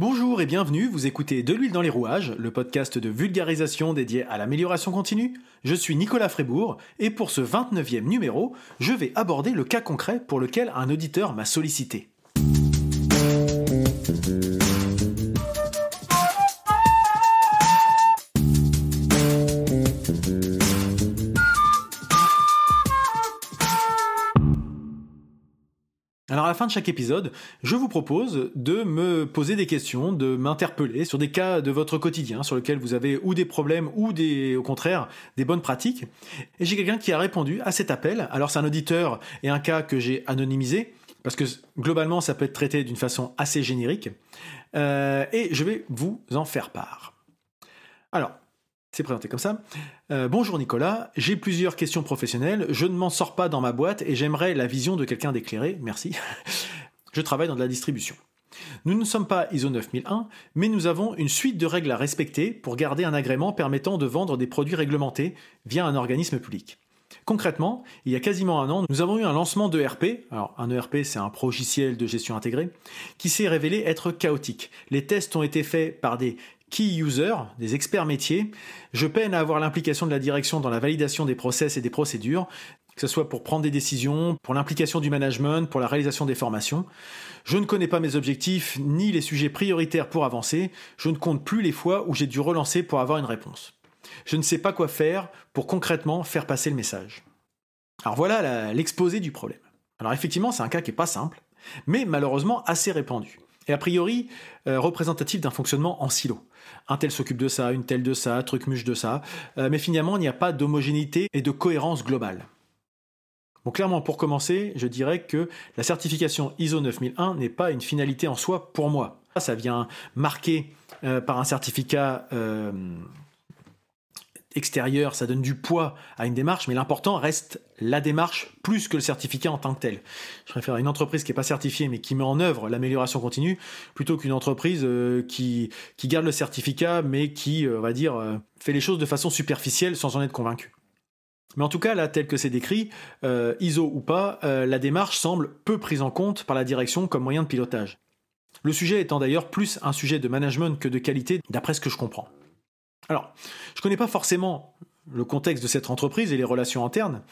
Bonjour et bienvenue, vous écoutez De l'huile dans les rouages, le podcast de vulgarisation dédié à l'amélioration continue. Je suis Nicolas Frébourg et pour ce 29e numéro, je vais aborder le cas concret pour lequel un auditeur m'a sollicité. Alors à la fin de chaque épisode, je vous propose de me poser des questions, de m'interpeller sur des cas de votre quotidien sur lesquels vous avez ou des problèmes ou au contraire des bonnes pratiques. Et j'ai quelqu'un qui a répondu à cet appel. Alors c'est un auditeur et un cas que j'ai anonymisé parce que globalement ça peut être traité d'une façon assez générique. Et je vais vous en faire part. Alors, c'est présenté comme ça. Bonjour Nicolas, j'ai plusieurs questions professionnelles, je ne m'en sors pas dans ma boîte et j'aimerais la vision de quelqu'un d'éclairé, merci. Je travaille dans de la distribution. Nous ne sommes pas ISO 9001, mais nous avons une suite de règles à respecter pour garder un agrément permettant de vendre des produits réglementés via un organisme public. Concrètement, il y a quasiment un an, nous avons eu un lancement d'ERP, alors un ERP c'est un progiciel de gestion intégrée, qui s'est révélé être chaotique. Les tests ont été faits par des key users, des experts métiers. Je peine à avoir l'implication de la direction dans la validation des process et des procédures, que ce soit pour prendre des décisions, pour l'implication du management, pour la réalisation des formations. Je ne connais pas mes objectifs ni les sujets prioritaires pour avancer. Je ne compte plus les fois où j'ai dû relancer pour avoir une réponse. Je ne sais pas quoi faire pour concrètement faire passer le message. Alors voilà l'exposé du problème. Alors effectivement, c'est un cas qui n'est pas simple, mais malheureusement assez répandu. Et a priori, représentatif d'un fonctionnement en silo. Un tel s'occupe de ça, une telle de ça, truc muche de ça, mais finalement, il n'y a pas d'homogénéité et de cohérence globale. Bon, clairement, pour commencer, je dirais que la certification ISO 9001 n'est pas une finalité en soi pour moi. Ça vient marquer par un certificat extérieur, ça donne du poids à une démarche, mais l'important reste la démarche plus que le certificat en tant que tel. Je préfère une entreprise qui n'est pas certifiée mais qui met en œuvre l'amélioration continue plutôt qu'une entreprise qui garde le certificat mais qui, on va dire, fait les choses de façon superficielle sans en être convaincu. Mais en tout cas, là, tel que c'est décrit, ISO ou pas, la démarche semble peu prise en compte par la direction comme moyen de pilotage. Le sujet étant d'ailleurs plus un sujet de management que de qualité, d'après ce que je comprends. Alors, je ne connais pas forcément le contexte de cette entreprise et les relations internes,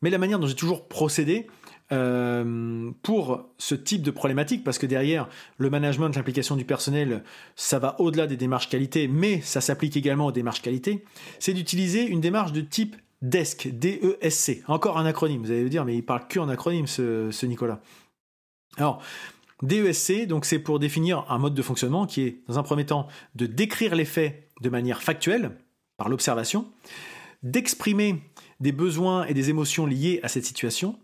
mais la manière dont j'ai toujours procédé pour ce type de problématique, parce que derrière, le management, l'implication du personnel, ça va au-delà des démarches qualité, mais ça s'applique également aux démarches qualité, c'est d'utiliser une démarche de type DESC, D-E-S-C. Encore un acronyme, vous allez me dire, mais il parle que en acronyme, ce Nicolas. Alors, DESC, donc c'est pour définir un mode de fonctionnement qui est, dans un premier temps, de décrire les faits de manière factuelle, par l'observation, d'exprimer des besoins et des émotions liées à cette situation,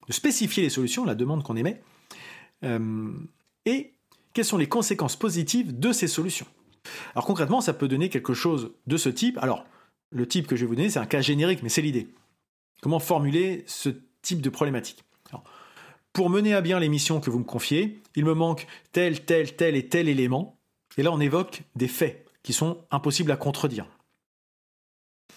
de spécifier les solutions, la demande qu'on émet, et quelles sont les conséquences positives de ces solutions. Alors concrètement, ça peut donner quelque chose de ce type. Alors, le type que je vais vous donner, c'est un cas générique, mais c'est l'idée. Comment formuler ce type de problématique ? Alors, pour mener à bien les missions que vous me confiez, il me manque tel et tel élément. Et là, on évoque des faits qui sont impossibles à contredire.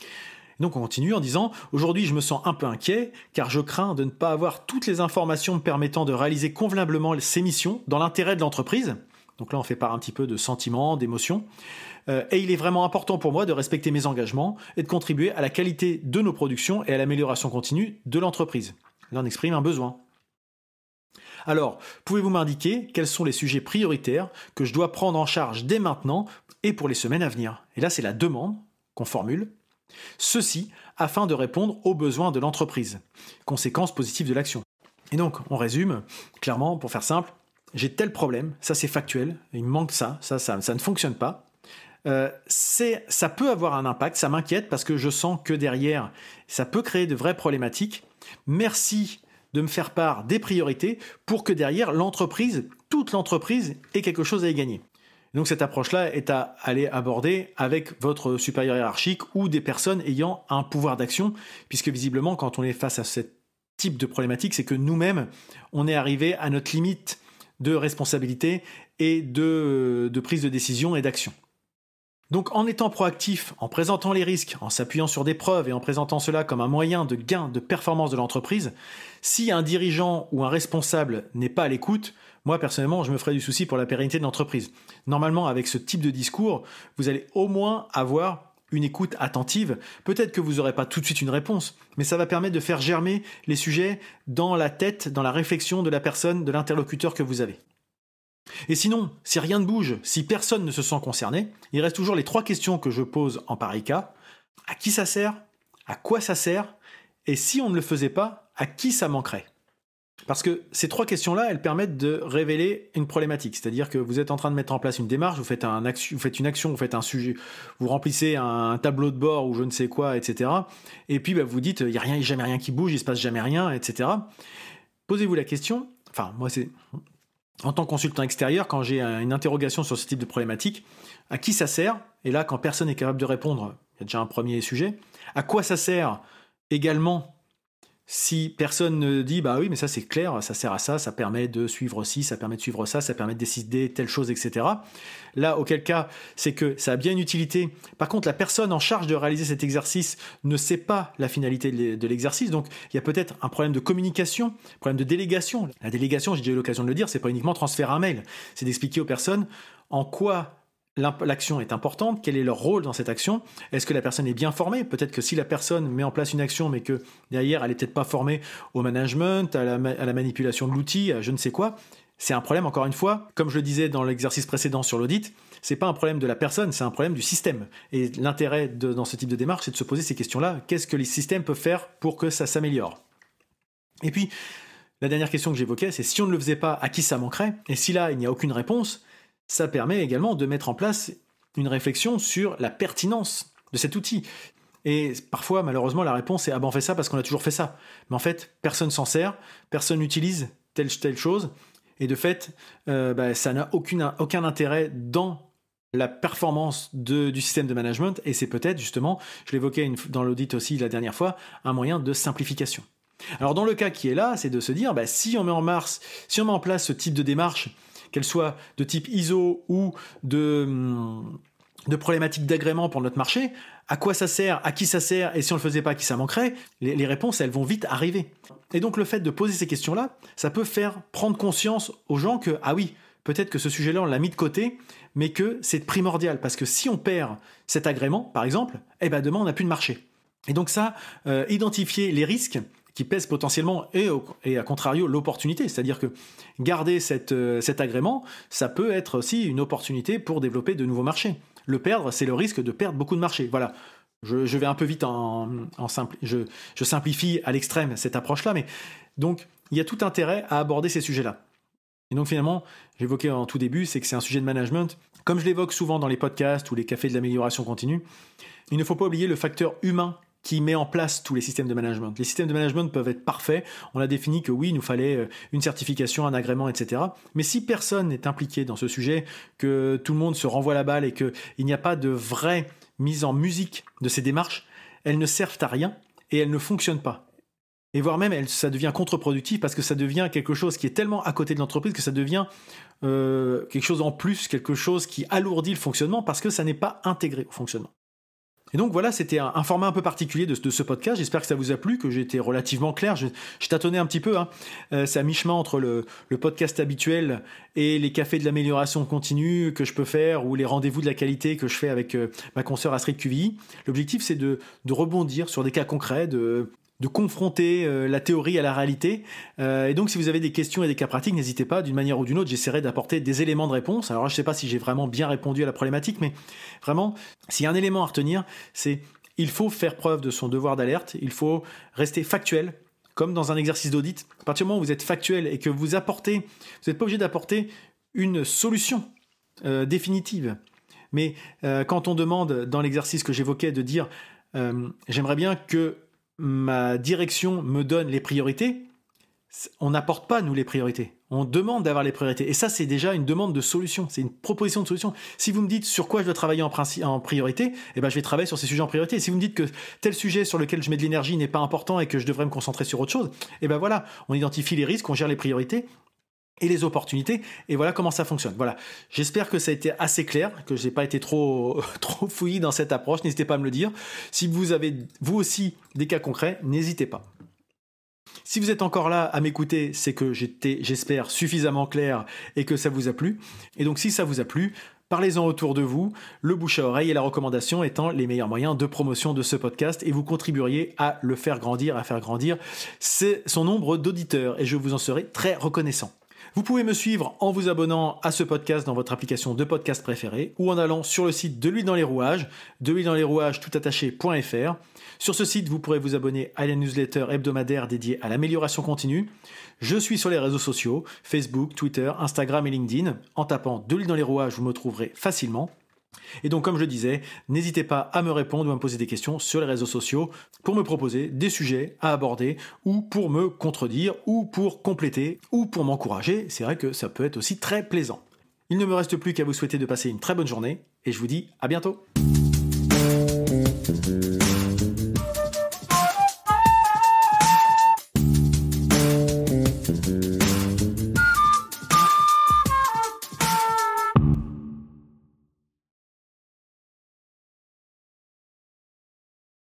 Et donc, on continue en disant « Aujourd'hui, je me sens un peu inquiet, car je crains de ne pas avoir toutes les informations me permettant de réaliser convenablement ces missions dans l'intérêt de l'entreprise. » Donc là, on fait part un petit peu de sentiments, d'émotions. Et il est vraiment important pour moi de respecter mes engagements et de contribuer à la qualité de nos productions et à l'amélioration continue de l'entreprise. Là, on exprime un besoin. Alors, pouvez-vous m'indiquer quels sont les sujets prioritaires que je dois prendre en charge dès maintenant et pour les semaines à venir ? Et là, c'est la demande qu'on formule. Ceci afin de répondre aux besoins de l'entreprise. Conséquences positives de l'action. Et donc, on résume, clairement, pour faire simple, j'ai tel problème, ça c'est factuel, il me manque ça ne fonctionne pas. Ça peut avoir un impact, ça m'inquiète parce que je sens que derrière, ça peut créer de vraies problématiques. Merci de me faire part des priorités pour que derrière l'entreprise, toute l'entreprise ait quelque chose à y gagner. Donc cette approche-là est à aller aborder avec votre supérieur hiérarchique ou des personnes ayant un pouvoir d'action, puisque visiblement quand on est face à ce type de problématique, c'est que nous-mêmes, on est arrivé à notre limite de responsabilité et de prise de décision et d'action. Donc en étant proactif, en présentant les risques, en s'appuyant sur des preuves et en présentant cela comme un moyen de gain de performance de l'entreprise, si un dirigeant ou un responsable n'est pas à l'écoute, moi personnellement je me ferai du souci pour la pérennité de l'entreprise. Normalement avec ce type de discours, vous allez au moins avoir une écoute attentive. Peut-être que vous n'aurez pas tout de suite une réponse, mais ça va permettre de faire germer les sujets dans la tête, dans la réflexion de la personne, de l'interlocuteur que vous avez. Et sinon, si rien ne bouge, si personne ne se sent concerné, il reste toujours les 3 questions que je pose en pareil cas. À qui ça sert ? À quoi ça sert ? Et si on ne le faisait pas, à qui ça manquerait ? Parce que ces 3 questions-là, elles permettent de révéler une problématique. C'est-à-dire que vous êtes en train de mettre en place une démarche, vous faites une action, vous faites un sujet, vous remplissez un tableau de bord ou je ne sais quoi, etc. Et puis vous dites, il n'y a jamais rien qui bouge, il ne se passe jamais rien, etc. Posez-vous la question, enfin moi c'est... En tant que consultant extérieur, quand j'ai une interrogation sur ce type de problématique, à qui ça sert ? Et là, quand personne n'est capable de répondre, il y a déjà un premier sujet. À quoi ça sert également ? Si personne ne dit, bah oui, mais ça c'est clair, ça sert à ça, ça permet de suivre ci, ça permet de suivre ça permet de décider telle chose, etc. Là, auquel cas, c'est que ça a bien une utilité. Par contre, la personne en charge de réaliser cet exercice ne sait pas la finalité de l'exercice. Donc, il y a peut-être un problème de communication, un problème de délégation. La délégation, j'ai déjà eu l'occasion de le dire, c'est pas uniquement transférer un mail. C'est d'expliquer aux personnes en quoi l'action est importante, quel est leur rôle dans cette action, est-ce que la personne est bien formée, peut-être que si la personne met en place une action mais que derrière elle n'est peut-être pas formée au management, à la manipulation de l'outil, à je ne sais quoi, c'est un problème encore une fois, comme je le disais dans l'exercice précédent sur l'audit, c'est pas un problème de la personne, c'est un problème du système. Et l'intérêt dans ce type de démarche, c'est de se poser ces questions-là, qu'est-ce que les systèmes peuvent faire pour que ça s'améliore ? Et puis, la dernière question que j'évoquais, c'est si on ne le faisait pas, à qui ça manquerait ? Et si là, il n'y a aucune réponse, ça permet également de mettre en place une réflexion sur la pertinence de cet outil. Et parfois, malheureusement, la réponse est « ah ben on fait ça parce qu'on a toujours fait ça ». Mais en fait, personne s'en sert, personne n'utilise telle chose, et de fait, ça n'a aucun intérêt dans la performance du système de management, et c'est peut-être justement, je l'évoquais dans l'audit aussi la dernière fois, un moyen de simplification. Alors dans le cas qui est là, c'est de se dire, si on met en place ce type de démarche, qu'elle soit de type ISO ou de problématiques d'agrément pour notre marché, à quoi ça sert, à qui ça sert, et si on ne le faisait pas, à qui ça manquerait, les réponses, elles vont vite arriver. Et donc le fait de poser ces questions-là, ça peut faire prendre conscience aux gens que, ah oui, peut-être que ce sujet-là, on l'a mis de côté, mais que c'est primordial, parce que si on perd cet agrément, par exemple, demain, on n'a plus de marché. Et donc ça, identifier les risques qui pèsent potentiellement et à contrario l'opportunité, c'est-à-dire que garder cet agrément, ça peut être aussi une opportunité pour développer de nouveaux marchés. Le perdre, c'est le risque de perdre beaucoup de marchés. Voilà, je vais un peu vite je simplifie à l'extrême cette approche-là, mais donc il y a tout intérêt à aborder ces sujets-là. Et donc finalement, j'évoquais en tout début, c'est que c'est un sujet de management. Comme je l'évoque souvent dans les podcasts ou les cafés de l'amélioration continue, il ne faut pas oublier le facteur humain qui met en place tous les systèmes de management. Les systèmes de management peuvent être parfaits. On a défini que oui, il nous fallait une certification, un agrément, etc. Mais si personne n'est impliqué dans ce sujet, que tout le monde se renvoie la balle et qu'il n'y a pas de vraie mise en musique de ces démarches, elles ne servent à rien et elles ne fonctionnent pas. Et voire même, ça devient contre-productif parce que ça devient quelque chose qui est tellement à côté de l'entreprise que ça devient quelque chose en plus, quelque chose qui alourdit le fonctionnement parce que ça n'est pas intégré au fonctionnement. Et donc voilà, c'était un format un peu particulier de ce podcast. J'espère que ça vous a plu, que j'ai été relativement clair. Je tâtonnais un petit peu. C'est à mi-chemin entre le podcast habituel et les cafés de l'amélioration continue que je peux faire ou les rendez-vous de la qualité que je fais avec ma consoeur Astrid QVI. L'objectif, c'est de rebondir sur des cas concrets, de confronter la théorie à la réalité. Et donc, si vous avez des questions et des cas pratiques, n'hésitez pas, d'une manière ou d'une autre, j'essaierai d'apporter des éléments de réponse. Alors, je ne sais pas si j'ai vraiment bien répondu à la problématique, mais vraiment, s'il y a un élément à retenir, c'est il faut faire preuve de son devoir d'alerte, il faut rester factuel, comme dans un exercice d'audit. À partir du moment où vous êtes factuel et que vous n'êtes pas obligé d'apporter une solution définitive. Mais quand on demande, dans l'exercice que j'évoquais, de dire j'aimerais bien que ma direction me donne les priorités, on n'apporte pas, nous, les priorités. On demande d'avoir les priorités. Et ça, c'est déjà une demande de solution. C'est une proposition de solution. Si vous me dites sur quoi je dois travailler en priorité, je vais travailler sur ces sujets en priorité. Et si vous me dites que tel sujet sur lequel je mets de l'énergie n'est pas important et que je devrais me concentrer sur autre chose, voilà, on identifie les risques, on gère les priorités et les opportunités, et voilà comment ça fonctionne. Voilà, j'espère que ça a été assez clair, que je n'ai pas été trop fouillis dans cette approche, n'hésitez pas à me le dire. Si vous avez vous aussi des cas concrets, n'hésitez pas. Si vous êtes encore là à m'écouter, c'est que j'étais, j'espère, suffisamment clair et que ça vous a plu. Et donc si ça vous a plu, parlez-en autour de vous, le bouche à oreille et la recommandation étant les meilleurs moyens de promotion de ce podcast, et vous contribueriez à le faire grandir, à faire grandir son nombre d'auditeurs, et je vous en serai très reconnaissant. Vous pouvez me suivre en vous abonnant à ce podcast dans votre application de podcast préférée ou en allant sur le site de l'huile dans les rouages, toutattaché.fr. Sur ce site, vous pourrez vous abonner à la newsletter hebdomadaire dédiée à l'amélioration continue. Je suis sur les réseaux sociaux, Facebook, Twitter, Instagram et LinkedIn. En tapant de l'huile dans les rouages, vous me trouverez facilement. Et donc, comme je le disais, n'hésitez pas à me répondre ou à me poser des questions sur les réseaux sociaux pour me proposer des sujets à aborder ou pour me contredire ou pour compléter ou pour m'encourager. C'est vrai que ça peut être aussi très plaisant. Il ne me reste plus qu'à vous souhaiter de passer une très bonne journée et je vous dis à bientôt.